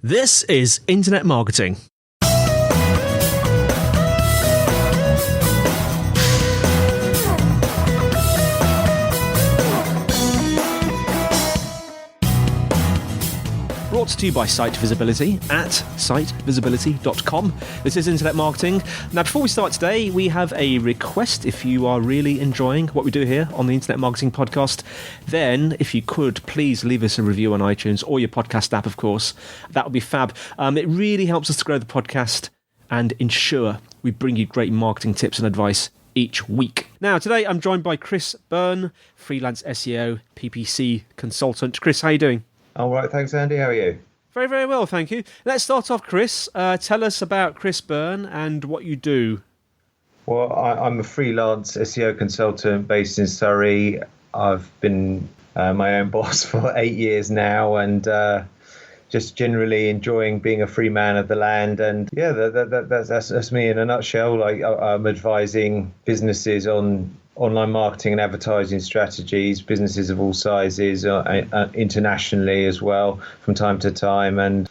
This is Internet Marketing. Brought to you by Site Visibility at sitevisibility.com. This is Internet Marketing. Now, before we start today, we have a request. If you are really enjoying what we do here on the Internet Marketing Podcast, then if you could, please leave us a review on iTunes or your podcast app, of course. That would be fab. It really helps us to grow the podcast and ensure we bring you great marketing tips and advice each week. Now, today I'm joined by Chris Byrne, freelance SEO, PPC consultant. Chris, how are you doing? All right, thanks, Andy. How are you? Very, very well, thank you. Let's start off, Chris. Tell us about Chris Byrne and what you do. Well, I'm a freelance SEO consultant based in Surrey. I've been my own boss for 8 years now, and just generally enjoying being a free man of the land. And yeah, that's me in a nutshell. Like, I'm advising businesses on online marketing and advertising strategies, businesses of all sizes, internationally as well, from time to time. And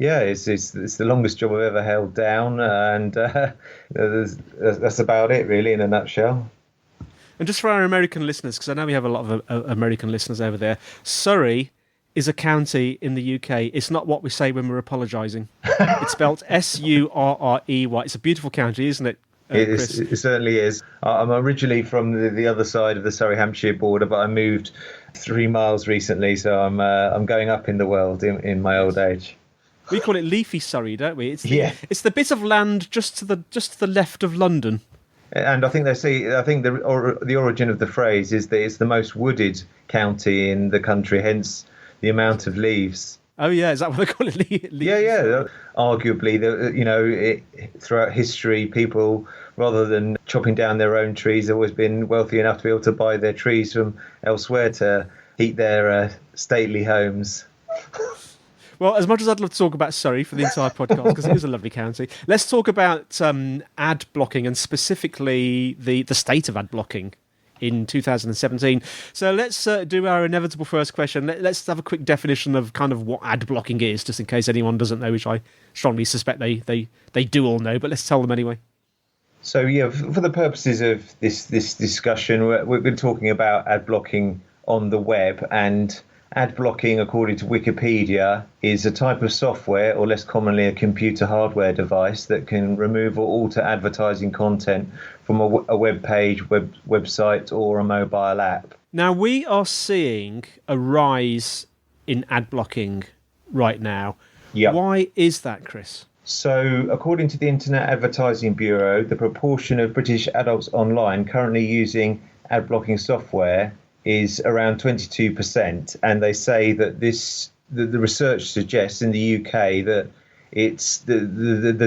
yeah, it's the longest job I've ever held down, and that's about it, really, in a nutshell. And just for our American listeners, because I know we have a lot of American listeners over there, Surrey is a county in the UK. It's not what we say when we're apologising. It's spelled Surrey. It's a beautiful county, isn't it? It certainly is. I'm originally from the other side of the Surrey-Hampshire border, but I moved 3 miles recently, so I'm going up in the world in my old age. We call it leafy Surrey, don't we? It's the bit of land just to the left of London. And I think the origin of the phrase is that it's the most wooded county in the country, hence the amount of leaves. Oh yeah, is that what they call it? Yeah. Arguably, throughout history, people, rather than chopping down their own trees, have always been wealthy enough to be able to buy their trees from elsewhere to heat their stately homes. Well, as much as I'd love to talk about Surrey for the entire podcast, because it is a lovely county, let's talk about ad blocking, and specifically the state of ad blocking in 2017. So let's do our inevitable first question. Let's have a quick definition of kind of what ad blocking is, just in case anyone doesn't know, which I strongly suspect they do all know, but let's tell them anyway. So yeah, for the purposes of this discussion, we've been talking about ad blocking on the web, and ad blocking, according to Wikipedia, is a type of software, or less commonly a computer hardware device, that can remove or alter advertising content from a web page, website, or a mobile app. Now, we are seeing a rise in ad blocking right now. Yep. Why is that, Chris? So, according to the Internet Advertising Bureau, the proportion of British adults online currently using ad blocking software is around 22%, and they say that the research suggests in the UK that it's the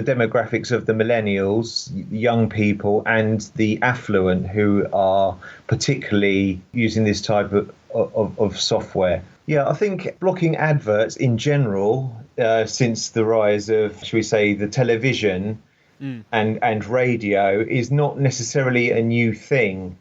demographics of the millennials, young people, and the affluent who are particularly using this type of software. Yeah, I think blocking adverts in general, since the rise of, shall we say, the television and radio, is not necessarily a new thing.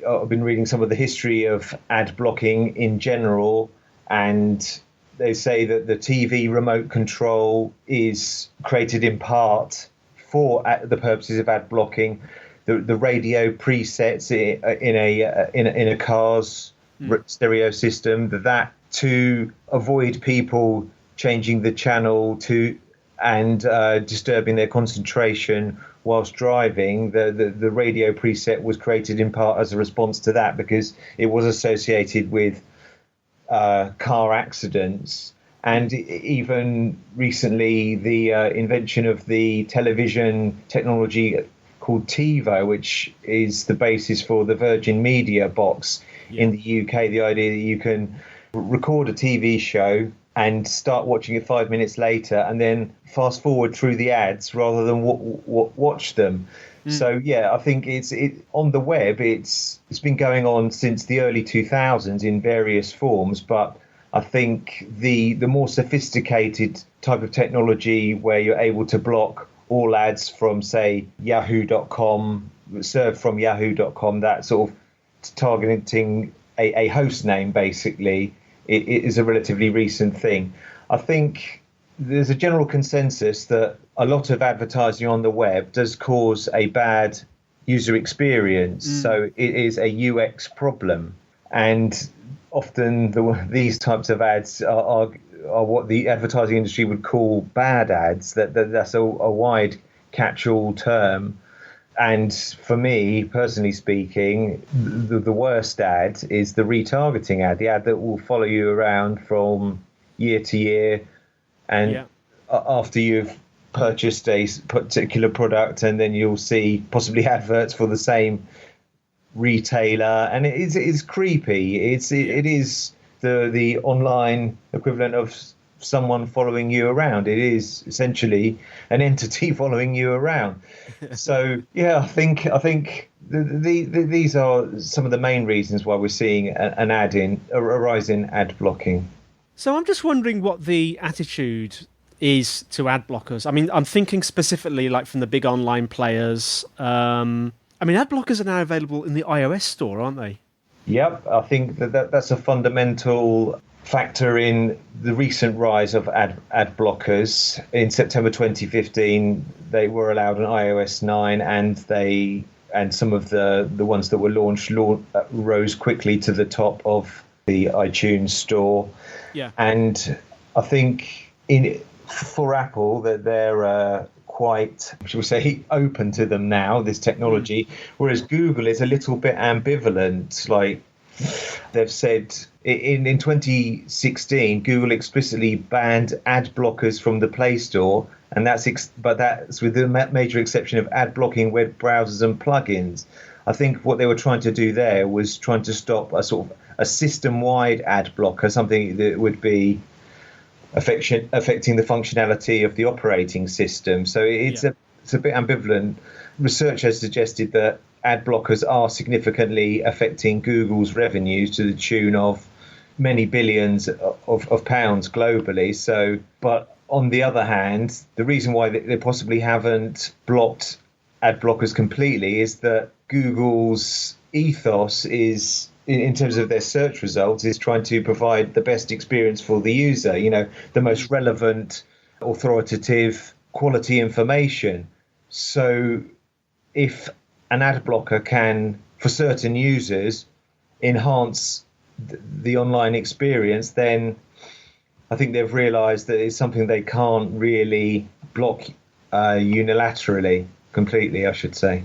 I've been reading some of the history of ad blocking in general, and they say that the TV remote control is created in part for the purposes of ad blocking. The radio presets in a car's stereo system, that to avoid people changing the channel and disturbing their concentration whilst driving, the radio preset was created in part as a response to that, because it was associated with car accidents. And even recently, the invention of the television technology called TiVo, which is the basis for the Virgin Media box in the UK, the idea that you can record a TV show and start watching it 5 minutes later and then fast forward through the ads rather than watch them. So yeah, I think it's on the web. It's been going on since the early 2000s in various forms, but I think the more sophisticated type of technology where you're able to block all ads from, say, yahoo.com, served from yahoo.com, that sort of targeting a host name, basically, it is a relatively recent thing. I think there's a general consensus that a lot of advertising on the web does cause a bad user experience. So it is a UX problem. And often these types of ads are what the advertising industry would call bad ads. That's a wide catch-all term. And for me, personally speaking, the worst ad is the retargeting ad, the ad that will follow you around from year to year. And after you've purchased a particular product, and then you'll see possibly adverts for the same retailer. And it is creepy. It is the online equivalent of someone following you around. It is essentially an entity following you around. So I think these are some of the main reasons why we're seeing a rise in ad blocking. So I'm just wondering what the attitude is to ad blockers. I mean, I'm thinking specifically like from the big online players. I mean, ad blockers are now available in the iOS store, aren't they? Yep, I think that's a fundamental factor in the recent rise of ad blockers. In September 2015, they were allowed on iOS 9, and some of the ones that were launched rose quickly to the top of the iTunes store. Yeah, and I think for Apple that they're quite, shall we say, open to them now, this technology, whereas Google is a little bit ambivalent. Like they've said in 2016, Google explicitly banned ad blockers from the Play Store, and that's with the major exception of ad blocking web browsers and plugins. I think what they were trying to do there was trying to stop a sort of a system-wide ad blocker, something that would be affecting the functionality of the operating system. So it's a bit ambivalent. Research has suggested that ad blockers are significantly affecting Google's revenues to the tune of many billions of pounds globally. So, but on the other hand, the reason why they possibly haven't blocked ad blockers completely is that Google's ethos is, in terms of their search results, is trying to provide the best experience for the user, the most relevant, authoritative, quality information. So if an ad blocker can, for certain users, enhance the online experience, then I think they've realized that it's something they can't really block unilaterally, completely, I should say.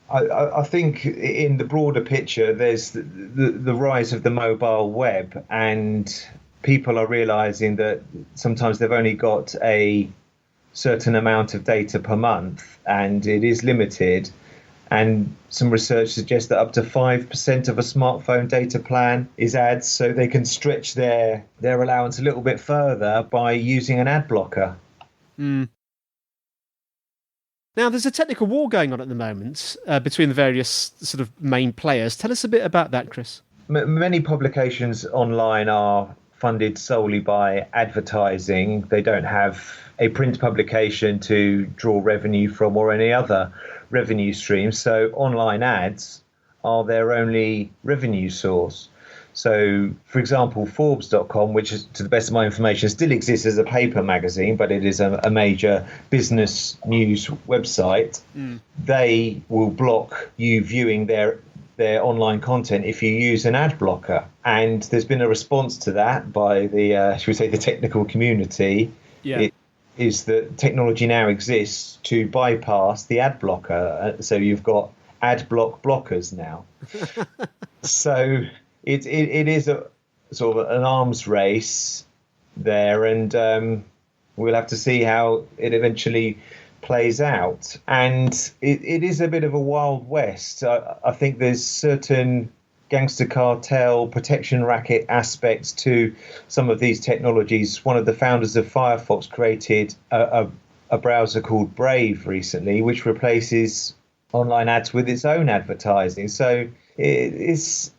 I think in the broader picture, there's the rise of the mobile web, and people are realizing that sometimes they've only got a certain amount of data per month, and it is limited. And some research suggests that up to 5% of a smartphone data plan is ads, so they can stretch their allowance a little bit further by using an ad blocker. Now, there's a technical war going on at the moment between the various sort of main players. Tell us a bit about that, Chris. Many publications online are funded solely by advertising. They don't have a print publication to draw revenue from or any other revenue stream. So online ads are their only revenue source. So, for example, Forbes.com, which is, to the best of my information, still exists as a paper magazine, but it is a major business news website. They will block you viewing their online content if you use an ad blocker. And there's been a response to that by the, should we say, the technical community. It is that technology now exists to bypass the ad blocker. So you've got ad block blockers now. So it is a sort of an arms race there, and we'll have to see how it eventually plays out. And it is a bit of a wild west. I think there's certain gangster cartel, protection racket aspects to some of these technologies. One of the founders of Firefox created a browser called Brave recently, which replaces online ads with its own advertising. So it's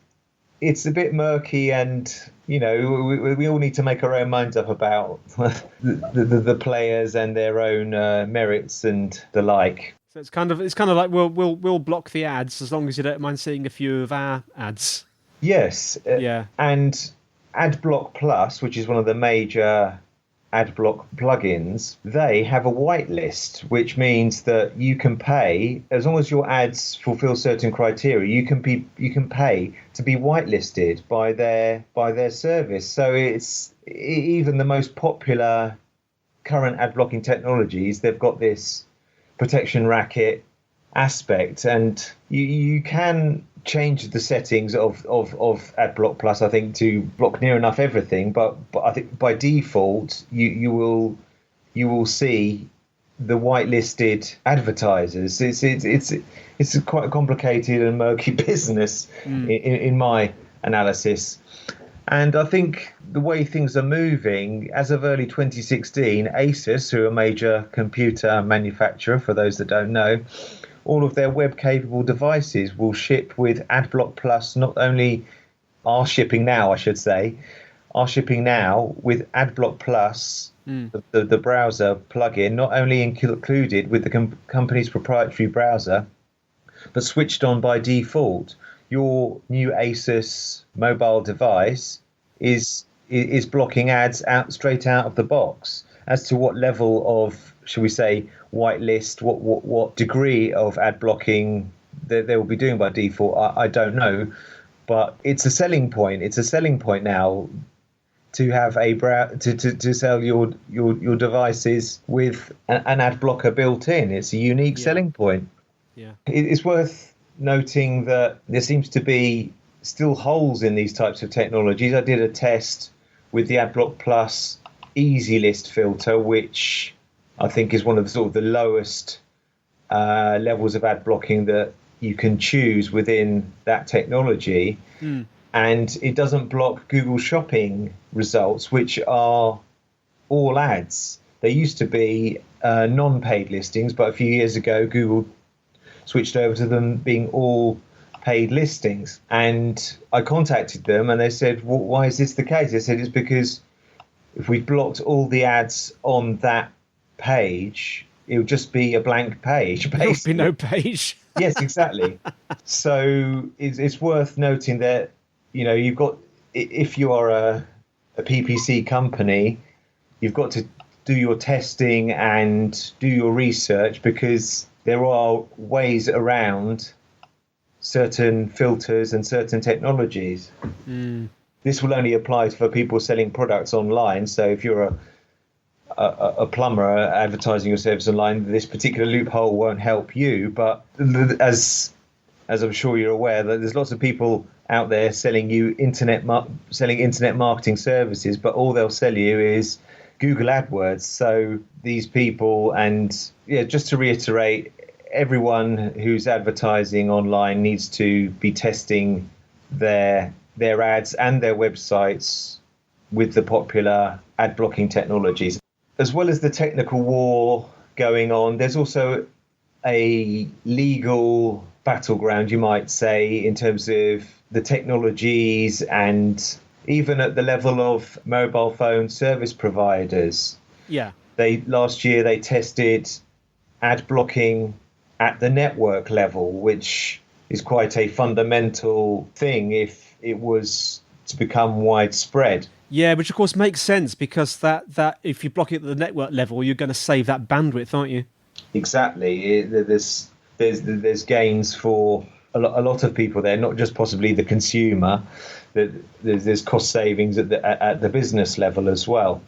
a bit murky, and we all need to make our own minds up about the players and their own merits and the like. So it's kind of like we'll block the ads as long as you don't mind seeing a few of our ads. Yes. And AdBlock Plus, which is one of the major Adblock plugins, they have a whitelist, which means that you can pay, as long as your ads fulfill certain criteria, you can pay to be whitelisted by their service. So it's even the most popular current ad blocking technologies, they've got this protection racket aspect, and you can change the settings of AdBlock Plus, I think, to block near enough everything, but I think by default you will see the whitelisted advertisers. It's quite a complicated and murky business in my analysis. And I think the way things are moving, as of early 2016, Asus, who are a major computer manufacturer, for those that don't know, all of their web-capable devices will ship with AdBlock Plus. Not only are shipping now, I should say, are shipping now with AdBlock Plus, the browser plugin, not only included with the company's proprietary browser, but switched on by default. Your new Asus mobile device is blocking ads straight out of the box. As to what level of, shall we say, whitelist, what degree of ad blocking they will be doing by default, I don't know, but it's a selling point. It's a selling point now to have to sell your devices with an ad blocker built in. It's a unique selling point. Yeah, it's worth noting that there seems to be still holes in these types of technologies. I did a test with the AdBlock Plus Easy List filter, which I think is one of the lowest levels of ad blocking that you can choose within that technology. And it doesn't block Google Shopping results, which are all ads. They used to be non-paid listings, but a few years ago Google switched over to them being all paid listings. And I contacted them and they said, well, why is this the case? They said it's because if we blocked all the ads on that page, it would just be a blank page. Basically. There would be no page. Yes, exactly. So it's worth noting that, you've got, if you are a PPC company, you've got to do your testing and do your research, because there are ways around certain filters and certain technologies. This will only apply for people selling products online. So if you're a plumber advertising your service online, this particular loophole won't help you. But as I'm sure you're aware, that there's lots of people out there selling you internet marketing services, but all they'll sell you is Google AdWords. So these people, and just to reiterate, everyone who's advertising online needs to be testing their ads and their websites with the popular ad blocking technologies. As well as the technical war going on, there's also a legal battleground, you might say, in terms of the technologies, and even at the level of mobile phone service providers. Yeah. Last year they tested ad blocking at the network level, which is quite a fundamental thing if it was to become widespread. Yeah, which of course makes sense, because that if you block it at the network level, you're going to save that bandwidth, aren't you? Exactly. There's gains for a lot of people there, not just possibly the consumer. There's cost savings at the business level as well.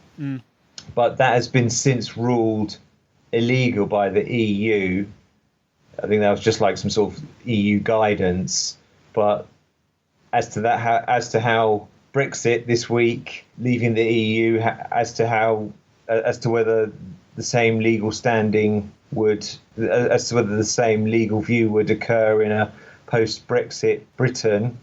But that has been since ruled illegal by the EU. I think that was just like some sort of EU guidance. But as to how Brexit this week, leaving the EU, as to whether the same legal standing as to whether the same legal view would occur in a post-Brexit Britain,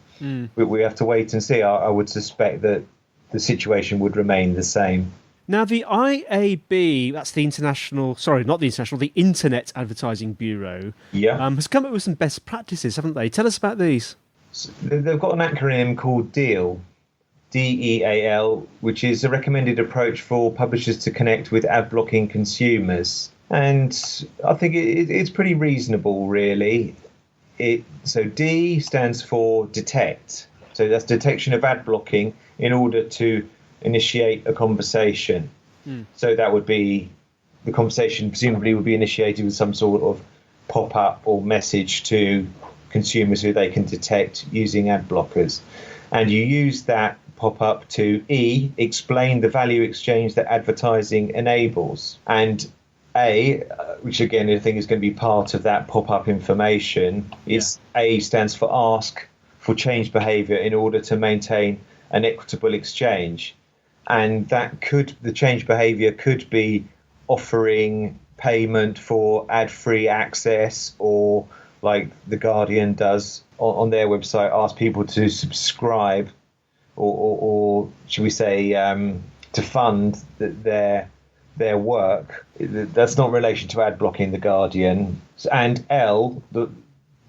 we have to wait and see. I would suspect that the situation would remain the same. Now, the IAB, that's the the Internet Advertising Bureau, has come up with some best practices, haven't they? Tell us about these. So they've got an acronym called DEAL, DEAL, which is a recommended approach for publishers to connect with ad-blocking consumers. And I think it's pretty reasonable, really. So D stands for detect. So that's detection of ad blocking in order to initiate a conversation. So that would be, the conversation presumably would be initiated with some sort of pop-up or message to consumers who they can detect using ad blockers. And you use that pop-up to explain the value exchange that advertising enables. And which again I think is going to be part of that pop-up information, is A stands for ask for change behavior in order to maintain an equitable exchange. And the change behavior could be offering payment for ad-free access, or like The Guardian does on their website, ask people to subscribe or should we say to fund their work. That's not in relation to ad blocking, The Guardian. And L, the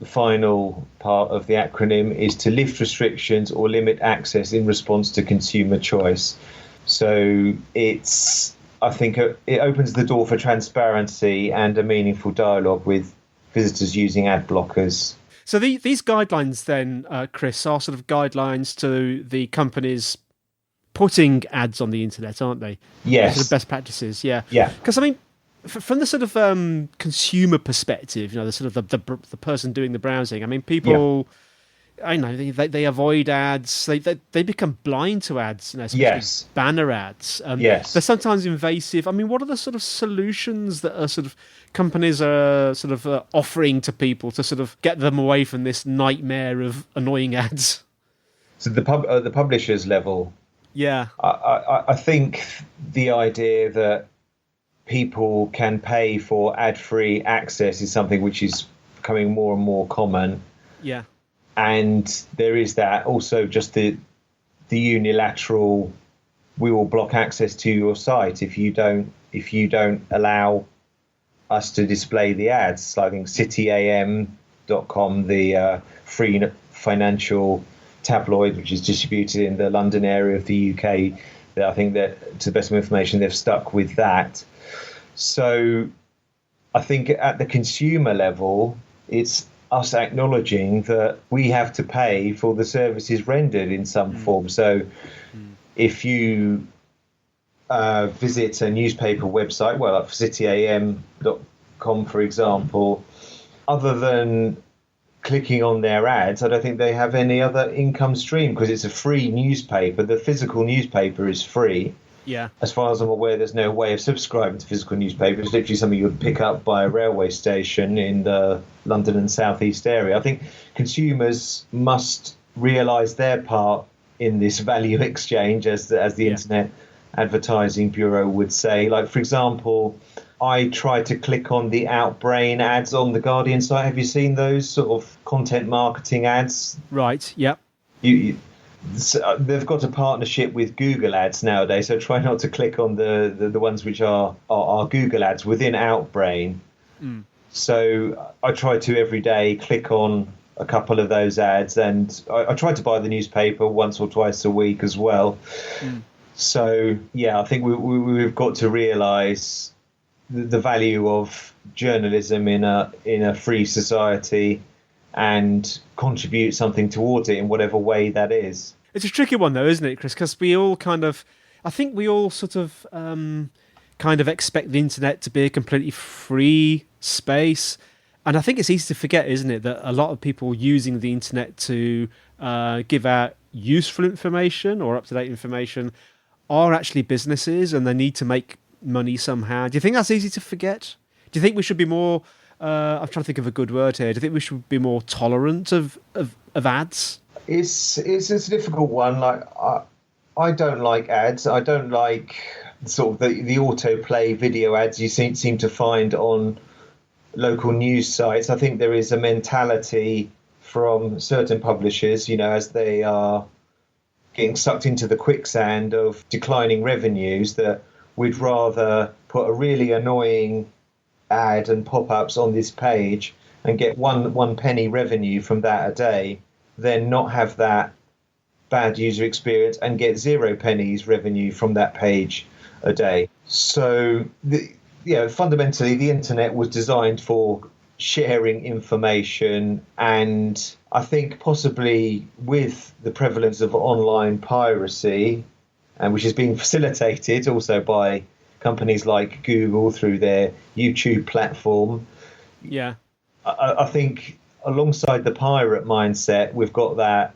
final part of the acronym, is to lift restrictions or limit access in response to consumer choice. So I think it opens the door for transparency and a meaningful dialogue with visitors using ad blockers. So these guidelines then, Chris, are sort of guidelines to the companies putting ads on the internet, aren't they? Yes. Sort of best practices, yeah. Yeah. Because, I mean, from the sort of consumer perspective, the sort of the person doing the browsing, I mean, people... Yeah. I know they avoid ads. They become blind to ads, especially banner ads. They're sometimes invasive. I mean, what are the sort of solutions that are sort of companies are sort of offering to people to sort of get them away from this nightmare of annoying ads? So the publishers level, I think the idea that people can pay for ad-free access is something which is becoming more and more common. Yeah. And there is that also just the unilateral, we will block access to your site if you don't allow us to display the ads. I think cityam.com, the free financial tabloid, which is distributed in the London area of the UK, that I think that, to the best of my information, they've stuck with that. So I think at the consumer level, it's us acknowledging that we have to pay for the services rendered in some form. So if you visit a newspaper website, well, like cityam.com, for example, other than clicking on their ads, I don't think they have any other income stream because it's a free newspaper. The physical newspaper is free. Yeah. As far as I'm aware, there's no way of subscribing to physical newspapers. It's literally something you would pick up by a railway station in the London and South East area. I think consumers must realise their part in this value exchange, as the Internet Advertising Bureau would say. Like, for example, I tried to click on the Outbrain ads on the Guardian site. Have you seen those sort of content marketing ads? Right, yep. So they've got a partnership with Google Ads nowadays, so try not to click on the ones which are Google Ads within Outbrain. So I try to every day click on a couple of those ads, and I try to buy the newspaper once or twice a week as well. So I think we've got to realise the value of journalism in a free society and contribute something towards it in whatever way that is. It's a tricky one though, isn't it, Chris? Because we all I think we all sort of kind of expect the internet to be a completely free space. And I think it's easy to forget, isn't it, that a lot of people using the internet to give out useful information or up-to-date information are actually businesses and they need to make money somehow. Do you think that's easy to forget? Do you think we should be more... I'm trying to think of a good word here. Do you think we should be more tolerant of ads? It's a difficult one. Like I don't like ads. I don't like sort of the autoplay video ads you seem to find on local news sites. I think there is a mentality from certain publishers, as they are getting sucked into the quicksand of declining revenues, that we'd rather put a really annoying ad and pop-ups on this page and get one penny revenue from that a day, then not have that bad user experience and get 0 pennies revenue from that page a day. So fundamentally the internet was designed for sharing information, and I think possibly with the prevalence of online piracy, and which is being facilitated also by companies like Google through their YouTube platform. Yeah. I think alongside the pirate mindset, we've got that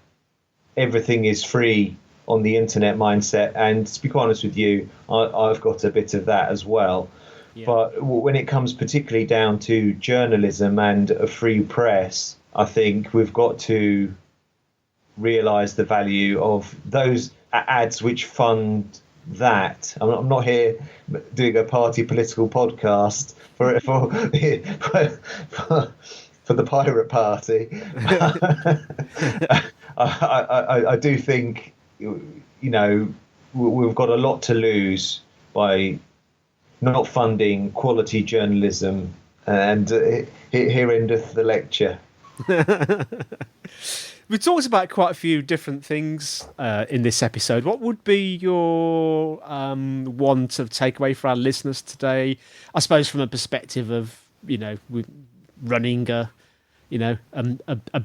everything is free on the internet mindset. And to be quite honest with you, I've got a bit of that as well. Yeah. But when it comes particularly down to journalism and a free press, I think we've got to realise the value of those ads which fund that. I'm not here doing a party political podcast for the pirate party. I do think, we've got a lot to lose by not funding quality journalism, and here endeth the lecture. We talked about quite a few different things in this episode. What would be your one to take away for our listeners today? I suppose from a perspective of, running a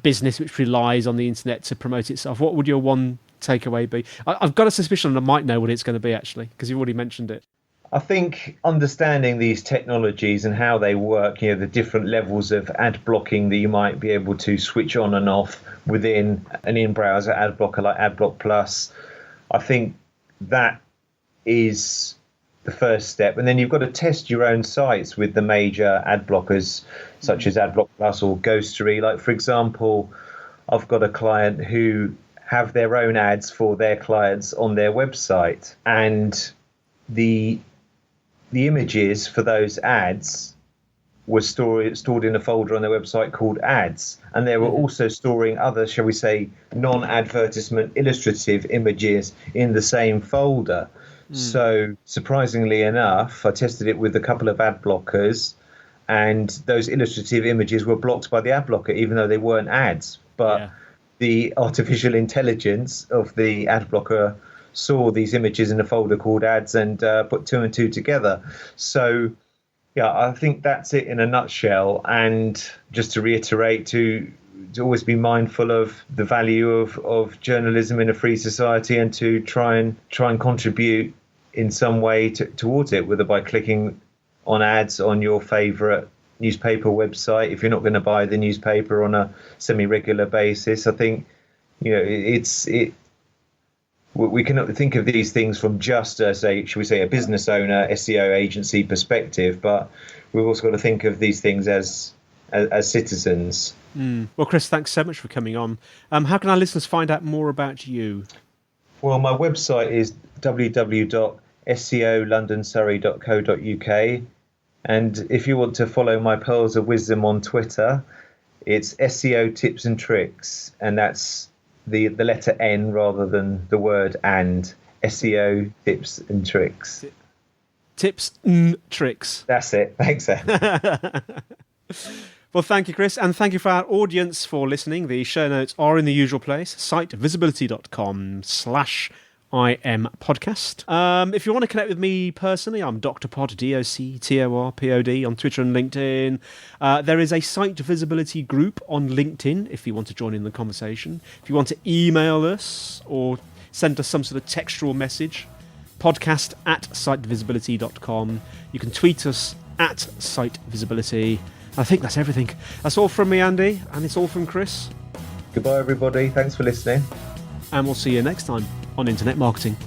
business which relies on the internet to promote itself. What would your one takeaway be? I've got a suspicion I might know what it's going to be, actually, because you've already mentioned it. I think understanding these technologies and how they work, the different levels of ad blocking that you might be able to switch on and off within an in-browser ad blocker like AdBlock Plus, I think that is the first step. And then you've got to test your own sites with the major ad blockers, such as AdBlock Plus or Ghostery. Like, for example, I've got a client who have their own ads for their clients on their website, and the images for those ads were stored in a folder on their website called ads. And they were also storing other, shall we say, non-advertisement illustrative images in the same folder. So surprisingly enough, I tested it with a couple of ad blockers, and those illustrative images were blocked by the ad blocker, even though they weren't ads. But the artificial intelligence of the ad blocker saw these images in a folder called ads and put two and two together. So, I think that's it in a nutshell. And just to reiterate, to always be mindful of the value of journalism in a free society, and to try and contribute in some way towards it, whether by clicking on ads on your favourite newspaper website, if you're not going to buy the newspaper on a semi-regular basis. I think, we cannot think of these things from just a business owner, SEO agency perspective, but we've also got to think of these things as citizens. Well, Chris, thanks so much for coming on. How can our listeners find out more about you? Well, my website is www.seolondonsurrey.co.uk, and if you want to follow my pearls of wisdom on Twitter, it's SEO Tips and Tricks, and that's the letter N rather than the word and. SEO Tips and Tricks. Tips and Tricks. That's it. Thanks, Ed. Well, thank you, Chris, and thank you for our audience for listening. The show notes are in the usual place, sitevisibility.com/IM podcast. If you want to connect with me personally, I'm Dr. Pod, DoctorPod on Twitter and LinkedIn. There is a Site Visibility group on LinkedIn if you want to join in the conversation. If you want to email us or send us some sort of textual message, podcast@sitevisibility.com. You can tweet us @sitevisibility. I think that's everything. That's all from me, Andy, and it's all from Chris. Goodbye, everybody. Thanks for listening. And we'll see you next time on Internet Marketing.